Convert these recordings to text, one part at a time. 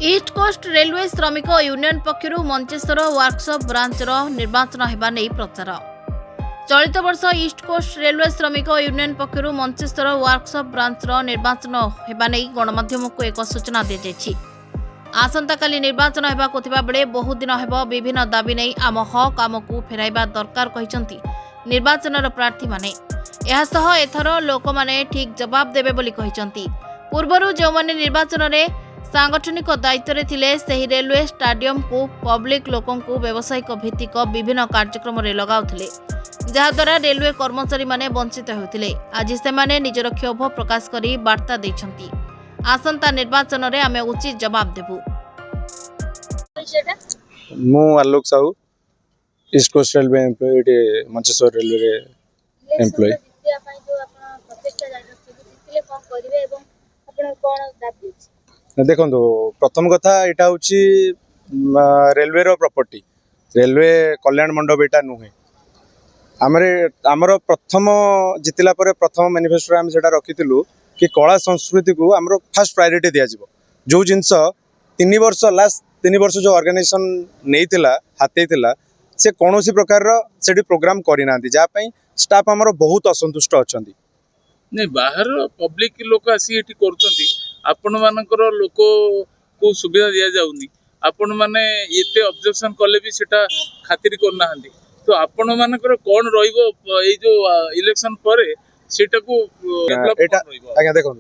East Coast Railway Shramik union पक्षर Mancheswar workshop ब्रांचर निर्वाचन होगा नहीं प्रचार। चलित वर्ष east Coast Railway Shramik union पक्षर Mancheswar workshop ब्रांचर निर्वाचन होगा नहीं गणमाध्यम को एक सूचना दी जाएगी। आसंता काली निर्वाचन होगाकू बेले बहु दिन होब विभिन्न दाबी नहीं आम हक आमको फेराइबा दरकार कहते निर्वाचन प्रार्थी माने। एहासह एथर लोक माने ठीक जवाब देबे बोली कहते। पूर्वर जो माने निर्वाचन में सांगठनिक दायित्व में थिले सही रेलवे स्टाडियम को पब्लिक लोकों को व्यावसायिक भित्तिक विभिन्न कार्यक्रम में लगाउथिले, जहाद्वारा रेलवे कर्मचारी माने वंचित होते। आज से माने निजर क्षोभ प्रकाश करी वार्ता देछंती। आसंता निर्वाचन में आमे उचित जवाब देबु। मु Alok Sahu East Coast Railway employee Mancheswar railway employee. देखो प्रथम कथा यहाँ हूँ रेलवे प्रॉपर्टी रेलवे कल्याण मंडप यहाँ नुहे आमर प्रथम जितला प्रथम मैनिफेस्टो आम से रखीलु कि कला संस्कृति को आमर फास्ट प्रायोरिटी दिया जो जिनस 3 वर्ष लास्ट 3 वर्ष जो ऑर्गेनाइजेशन नहीं हाथी से कौन प्रकार से प्रोग्राम करना जहाँपाई स्टाफ आमर बहुत असंतुष्ट अच्छा नहीं बाहर पब्लिक लोक आसी आपण मानकर लोक को सुविधा दिया जाउनी आपण माने एते ऑब्जेक्शन कले भी सेटा खातिर करना हंदी तो आपण मानकर कोन रहिबो ए जो इलेक्शन परे सेटा को एटा आज्ञा देखो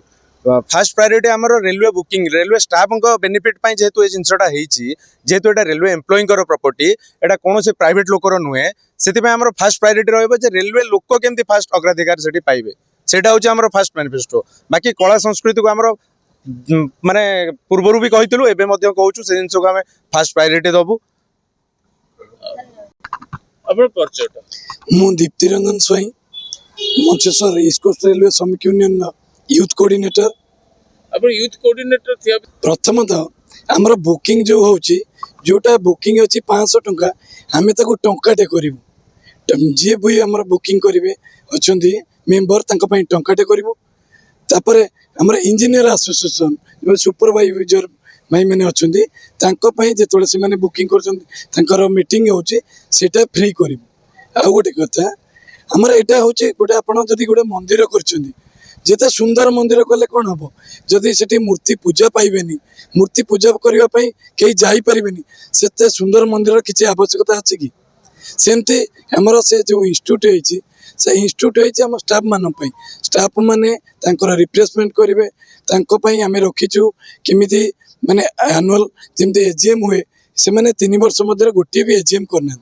फास्ट प्रायोरिटी आमर रेलवे बुकिंग रेलवे स्टाफ को बेनिफिट पाई जेहेतु ए जिनसटा हेची जेहेतु एटा रेलवे एम्प्लॉई को प्रॉपर्टी एटा कौन से प्राइवेट लोकर नुहे सेति आमर फास्ट प्रायोरिटी रहइबो जे रेलवे लोक केमती फास्ट अग्राधिकार सेठी पाइबे सेटा होची आमर फास्ट मैनिफेस्टो। बाकी कला संस्कृति को आमर माने पूर्वर भी कहीलु एबे मध्य कहूछु से जिनस को आमे फास्ट प्रायोरिटी दबु। अपन परचटा मु Dipti Ranjan Swain Mancheswar East Coast Railway Shramik Union youth coordinator. अपन यूथ कोऑर्डिनेटर थिया प्रथमतः हमर बुकिंग जो होची जोटा बुकिंग अछि 500 टंका हमें ताको टंकाटे करिवु जे भी हमर बुकिंग करिवे अछंदी मेंबर तांका पई टंकाटे करिवु तापरे हमर इंजीनियर एसोसिएशन जो सुपरवाइजर भाई मैंने अछंदी तांका पई जेतोले से माने बुकिंग करछंदी तांकर मीटिंग होची सेटा फ्री करिवु। आ गोटे कथा हमर एटा होची गोटे आपण जदी गोटे मंदिर करछंदी जेते सुंदर मंदिर कले कोन हबो जदी सेठी मूर्ति पूजा पाइबेनी मूर्ति पूजा करबा पई केई जाई परिबेनी सेते सुंदर मंदिर किछि आवश्यकता अछि कि सेमते हमर से जो इंस्टीट्यूट हेछि से इंस्टीट्यूट हेछि हम स्टाफ मान पई स्टाफ माने तांकर रिप्लेसमेंट करिवे तांको पई हमें रखिछु किमिति माने एनुअल जेमते एजीएम हुए से माने 3 वर्ष मध्य गोटे भी एजीएम करना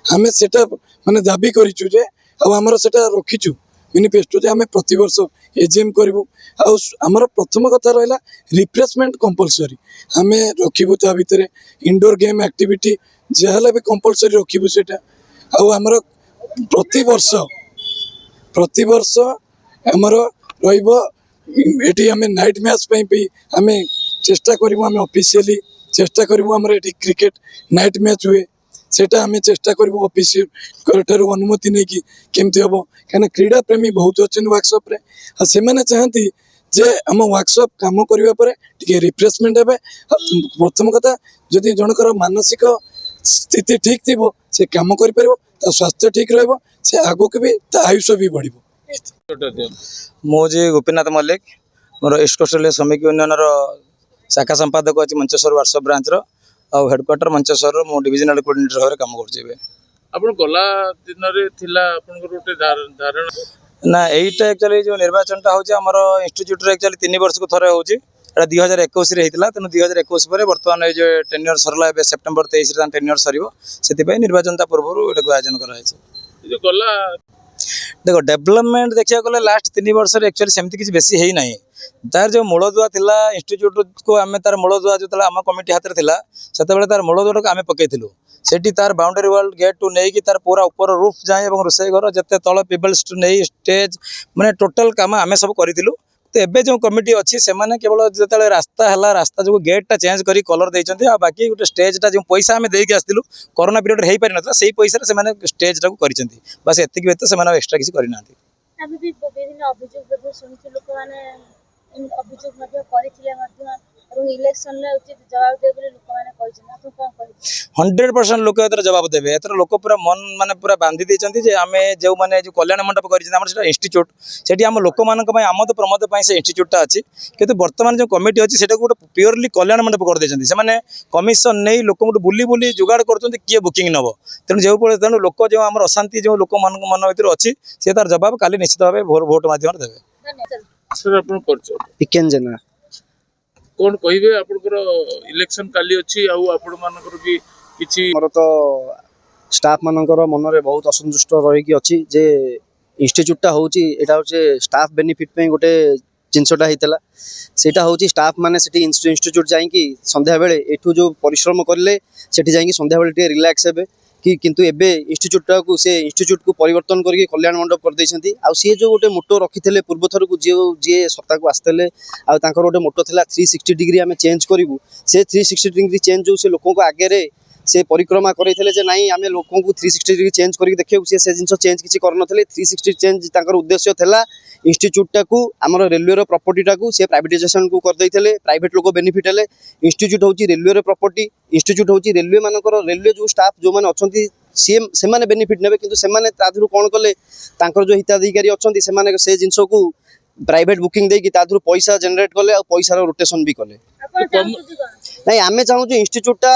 हमें सेटा माने दाबी करिछु जे अब हमर सेटा रखिछु मैनिफेस्टो जे हमें प्रति वर्ष एजीएम करिवु आ हमर प्रथम कथा रहला रिप्लेसमेंट कंपलसरी हमें रखिबु ता भितरे इंडोर गेम एक्टिविटी जेहला भी कंपलसरी रखिबु सेटा आ हमर प्रति वर्ष हमर रहिबो एटी हमें नाइट मैच पे भी हमें चेष्टा करिवु हमें ऑफिशियली चेष्टा करिवु हमर एटी क्रिकेट नाइट मैच हुए सेटा हमें चेष्टा करिवु ऑफिशियल करठारु अनुमति नै कि केमति हबो काना क्रीडा प्रेमी बहुत अछन वर्कशॉप रे आ से माने चाहती जे हम वर्कशॉप काम करिवा परे टिके रिफ्रेशमेंट हेबे। प्रथम कथा जदि जनकर मानसिक स्थिति ठीक थिबो से काम करि परबो ता स्वास्थ्य ठीक रहबो से आगो के भी ता आयुष भी बढ़िबो। मोजी गोपीनाथ मल्लिक मोर east Coast Railway Shramik union रो शाखा संपादक अछि मंचेश्वर वर्कशॉप ब्रांच रो और हेडक्वार्टर मंचेश्वर मो डिविजनल कोऑर्डिनेटर भाबरे काम करछिबे। अपन गला दिन रे थिला अपन गोटे धारणा ना एटा एक्चुअली जो निर्वाचनटा होछि हमर इंस्टीट्यूट रे एक्चुअली 3 वर्ष को थरे होछि एटा 2021 रे हेतिला तनो 2021 परे वर्तमान ए जो टेन्योर सरला बे सितंबर 23 रे टेन्योर सरबो सेति पय निर्वाचनता पूर्वरु एटा को आयोजन करा छै। जो गला देखो डेवलपमेंट देखिया गले लास्ट 3 वर्ष रे एक्चुअली सेमति किछ बेसी हेई नाही तार जो मूलदुआ थिला इंस्टीट्यूट को आमे तार मूलदुआ जो तला आम कमिटी हाथ रे थिला सेते बेले तार मूलदुआ को आमे पकेइथिलु सेठी तार बाउंड्री वॉल गेट टू नै कि तार पूरा ऊपर रूफ जाए एवं रोसई घर जते तळ पीबल्स टू नै स्टेज माने टोटल काम आमे सब करिथिलु। तो एबे जो कमिटी अछि से माने केवल जते रास्ता हला रास्ता जो गेट टा चेंज करी कलर दैचंती आ बाकी गोटे स्टेज टा जो पैसा आमे देई के आस्तिलु कोरोना पीरियड रे हेई पारि नथला सेही पैसा रे से माने स्टेज टा को करिसंती बस एतिक बेत से माने एक्स्ट्रा किछ करि नाथि। अभी भी विभिन्न अभियोग सुनिछु लोक माने अभियोग मध्ये এবং ইলেকশনরে উচিত জবাব দেবে বলে লোকମାନେ କହିଛନ୍ତି ଆପଣ କ'ଣ କହିବେ? 100% লোক এর জবাব দেবে। এর লোক পুরা মন মানে পুরা বান্ধি দিয়েছেন যে আমি যে মানে যে কল্যাণ মণ্ডপ করেছেন আমার সেটা ইনস্টিচ্ୟୁଟ୍ সেটি ଆମ ଲୋକମାନଙ୍କ ପାଇଁ ଆମୋଦ ପ୍ରମୋଦ ପାଇଁ ସେ ଇନଷ୍ଟିଚ୍ୟୁଟ୍ଟା ଅଛି। କିନ୍ତୁ ବର୍ତ୍ତମାନ ଯେଉଁ କମିଟି ଅଛି ସେଟାକୁ ଗୋଟେ ପିଓରଲି କଲ୍ୟାଣ ମଣ୍ଡପ କରିଦେଇଛନ୍ତି। ସେମାନେ କମିଶନ ନେଇ ଲୋକଙ୍କୁ ବୁଲି ବୁଲି ଯୋଗାଡ଼ କରୁଛନ୍ତି କିଏ ବୁକିଂ ନେବ। ତେଣୁ ଲୋକ ଯେଉଁ ଆମର ଅଶାନ୍ତି ଯେଉଁ ଲୋକମାନଙ୍କ ମନ ଭିତରେ ଅଛି ସେ ତାର ଜବାବ କାଲି ନିଶ୍ଚିତ ଭାବେ ଭୋଟ ମାଧ୍ୟମରେ ଦେବେ। ଧନ୍ୟବାଦ। ସାର୍ ଆପଣ ପରିଚୟ ଟିକେନ୍ ଜେନା କ'ଣ କହିବେ? ଆପଣଙ୍କର ଇଲେକ୍ସନ କାଲି ଅଛି ଆଉ ଆପଣମାନଙ୍କର ବି କିଛି ଆମର ତ ଷ୍ଟାଫ୍ ମାନଙ୍କର ମନରେ ବହୁତ ଅସନ୍ତୁଷ୍ଟ ରହିକି ଅଛି ଯେ ଇନଷ୍ଟିଚ୍ୟୁଟଟା ହେଉଛି ଏଇଟା ହେଉଛି ଷ୍ଟାଫ୍ ବେନିଫିଟ୍ ପାଇଁ ଗୋଟେ ଜିନିଷଟା ହେଇଥିଲା। ସେଇଟା ହେଉଛି ଷ୍ଟାଫ୍ ମାନେ ସେଠି ଇନଷ୍ଟିଚ୍ୟୁଟ୍ ଯାଇକି ସନ୍ଧ୍ୟାବେଳେ ଏଠୁ ଯେଉଁ ପରିଶ୍ରମ କଲେ ସେଠି ଯାଇକି ସନ୍ଧ୍ୟାବେଳେ ଟିକେ ରିଲାକ୍ସ ହେବେ କି କିନ୍ତୁ ଏବେ ଇନଷ୍ଟିଚ୍ୟୁଟଟାକୁ ସେ ଇନଷ୍ଟିଚ୍ୟୁଟକୁ ପରିବର୍ତ୍ତନ କରିକି କଲ୍ୟାଣ ମଣ୍ଡପ କରିଦେଇଛନ୍ତି। ଆଉ ସିଏ ଯେଉଁ ଗୋଟେ ମୋଟୋ ରଖିଥିଲେ ପୂର୍ବଥରକୁ ଯିଏ ସତ୍ତାକୁ ଆସିଥିଲେ ଆଉ ତାଙ୍କର ଗୋଟେ ମୋଟୋ ଥିଲା 360 ଡିଗ୍ରୀ ଆମେ ଚେଞ୍ଜ କରିବୁ। ସେ 360 ଡିଗ୍ରୀ ଚେଞ୍ଜ ଯେଉଁ ସେ ଲୋକଙ୍କ ଆଗରେ ସେ ପରିକ୍ରମା କରିଥିଲେ ଯେ ନାଇଁ ଆମେ ଲୋକଙ୍କୁ 360 ଡିଗ୍ରୀ ଚେଞ୍ଜ କରିକି ଦେଖିବାକୁ ସେ ଜିନିଷ ଚେଞ୍ଜ କିଛି କରିନଥିଲେ। 360 ଚେଞ୍ଜ ତାଙ୍କର ଉଦ୍ଦେଶ୍ୟ ଥିଲା ଇନଷ୍ଟିଚ୍ୟୁଟଟାକୁ ଆମର ରେଲୱେର ପ୍ରପର୍ଟିଟାକୁ ସେ ପ୍ରାଇଭେଟାଇଜେସନକୁ କରିଦେଇଥିଲେ। ପ୍ରାଇଭେଟ ଲୋକ ବେନିଫିଟ୍ ହେଲେ। ଇନଷ୍ଟିଚ୍ୟୁଟ ହେଉଛି ରେଲୱେର ପ୍ରପର୍ଟି। ଇନଷ୍ଟିଚ୍ୟୁଟ ହେଉଛି ରେଲୱେ ମାନଙ୍କର ରେଲୱେ ଯେଉଁ ଷ୍ଟାଫ୍ ଯେଉଁମାନେ ଅଛନ୍ତି ସେମାନେ ବେନିଫିଟ୍ ନେବେ। କିନ୍ତୁ ସେମାନେ ତା ଦେହରୁ କ'ଣ କଲେ ତାଙ୍କର ଯେଉଁ ହିତାଧିକାରୀ ଅଛନ୍ତି ସେମାନେ ସେ ଜିନିଷକୁ ପ୍ରାଇଭେଟ ବୁକିଂ ଦେଇକି ତା ଦେହରୁ ପଇସା ଜେନେରେଟ୍ କଲେ ଆଉ ପଇସାର ରୋଟେସନ ବି କଲେ। ଆପଣ ଚାହୁଁଛନ୍ତି କ'ଣ? ନାଇଁ ଆମେ ଚାହୁଁଛୁ ଇନଷ୍ଟିଚ୍ୟୁଟଟା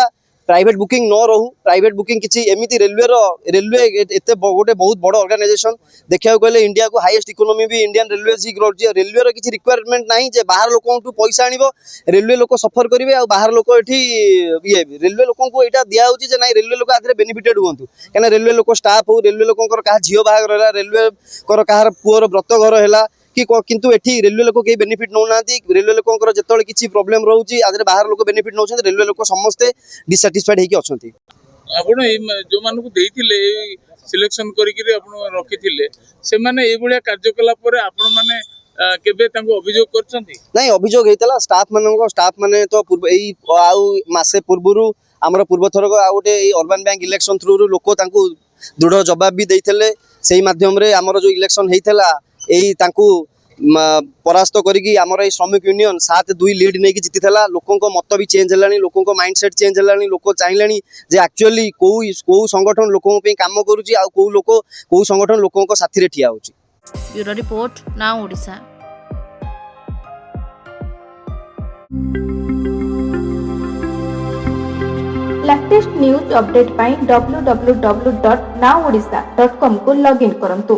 ପ୍ରାଇଭେଟ ବୁକିଂ ନ ରହୁ। ପ୍ରାଇଭେଟ ବୁକିଂ କିଛି ଏମିତି ରେଲୱେ ଏତେ ଗୋଟେ ବହୁତ ବଡ଼ ଅର୍ଗାନାଇଜେସନ ଦେଖିବାକୁ ଗଲେ ଇଣ୍ଡିଆକୁ ହାଇଏଷ୍ଟ ଇକୋନୋମି ବି ଇଣ୍ଡିଆନ ରେଲୱେ ଜି ରହୁଛି। ରେଲୱେର କିଛି ରିକ୍ୱାରମେଣ୍ଟ ନାହିଁ ଯେ ବାହାର ଲୋକଙ୍କଠୁ ପଇସା ଆଣିବ ରେଲୱେ ଲୋକ ସଫର କରିବେ ଆଉ ବାହାର ଲୋକ ଏଠି ଇଏ ହେବେ। ରେଲୱେ ଲୋକଙ୍କୁ ଏଇଟା ଦିଆହେଉଛି ଯେ ନାଇଁ ରେଲୱେ ଲୋକ ଆଧିରେ ବେନିଫିଟେଡ୍ ହୁଅନ୍ତୁ। କାହିଁକିନା ରେଲୱେ ଲୋକ ଷ୍ଟାଫ୍ ହଉ ରେଲୱେ ଲୋକଙ୍କର କାହା ଝିଅ ବାହାଘର ହେଲା ରେଲୱେଙ୍କର କାହାର ପୁଅର ବ୍ରତ ଘର ହେଲା କି କିନ୍ତୁ ଏଠି ରେଲୱେ ଲୋକ କେହି ବେନିଫିଟ୍ ନେଉନାହାନ୍ତି। ରେଲୱେ ଲୋକଙ୍କର ଯେତେବେଳେ କିଛି ପ୍ରୋବ୍ଲେମ୍ ରହୁଛି ଆଧିରେ ବାହାର ଲୋକ ବେନିଫିଟ୍ ନେଉଛନ୍ତି। ରେଲୱେ ଲୋକ ସମସ୍ତେ ଡିସାଟିସ୍ଫାଇଡ୍ ହେଇକି ଅଛନ୍ତି। ଆପଣ ଯୋଉମାନଙ୍କୁ ଦେଇଥିଲେ ଏଇ ସିଲେକ୍ସନ କରିକିରି ଆପଣ ରଖିଥିଲେ ସେମାନେ ଏଇଭଳିଆ କାର୍ଯ୍ୟକଳାପ ପରେ ଆପଣମାନେ କେବେ ତାଙ୍କୁ ଅଭିଯୋଗ କରିଛନ୍ତି? ନାଇଁ ଅଭିଯୋଗ ହେଇଥିଲା ଷ୍ଟାଫ୍ ମାନେ ତ ଏଇ ଆଉ ମାସେ ପୂର୍ବରୁ ଆମର ପୂର୍ବଥରକ ଆଉ ଗୋଟେ ଏଇ ଅର୍ବାନ ବ୍ୟାଙ୍କ ଇଲେକ୍ସନ ଥ୍ରୁରୁ ଲୋକ ତାଙ୍କୁ ଦୃଢ଼ ଜବାବ ବି ଦେଇଥିଲେ। ସେଇ ମାଧ୍ୟମରେ ଆମର ଯେଉଁ ଇଲେକ୍ସନ ହେଇଥିଲା ଏଇ ତାଙ୍କୁ ପରାସ୍ତ କରିକି ଆମର ଏଇ ଶ୍ରମିକ ୟୁନିୟନ 7-2 ଲିଡ୍ ନେଇକି ଜିତିଥିଲା। ଲୋକଙ୍କ ମତ ବି ଚେଞ୍ଜ ହେଲାଣି। ଲୋକଙ୍କ ମାଇଣ୍ଡ ସେଟ୍ ଚେଞ୍ଜ ହେଲାଣି। ଲୋକ ଚାହିଁଲେଣି ଯେ ଆକ୍ଚୁଆଲି କୋଉ ସଂଗଠନ ଲୋକଙ୍କ ପାଇଁ କାମ କରୁଛି ଆଉ କୋଉ ସଂଗଠନ ଲୋକଙ୍କ ସାଥିରେ ଠିଆ ହେଉଛି। ବ୍ୟୁରୋ ରିପୋର୍ଟ ନାଉ ଓଡ଼ିଶା। लेटेस्ट न्यूज अपडेट पाई www.nowodisha.com को लॉगिन करंतु।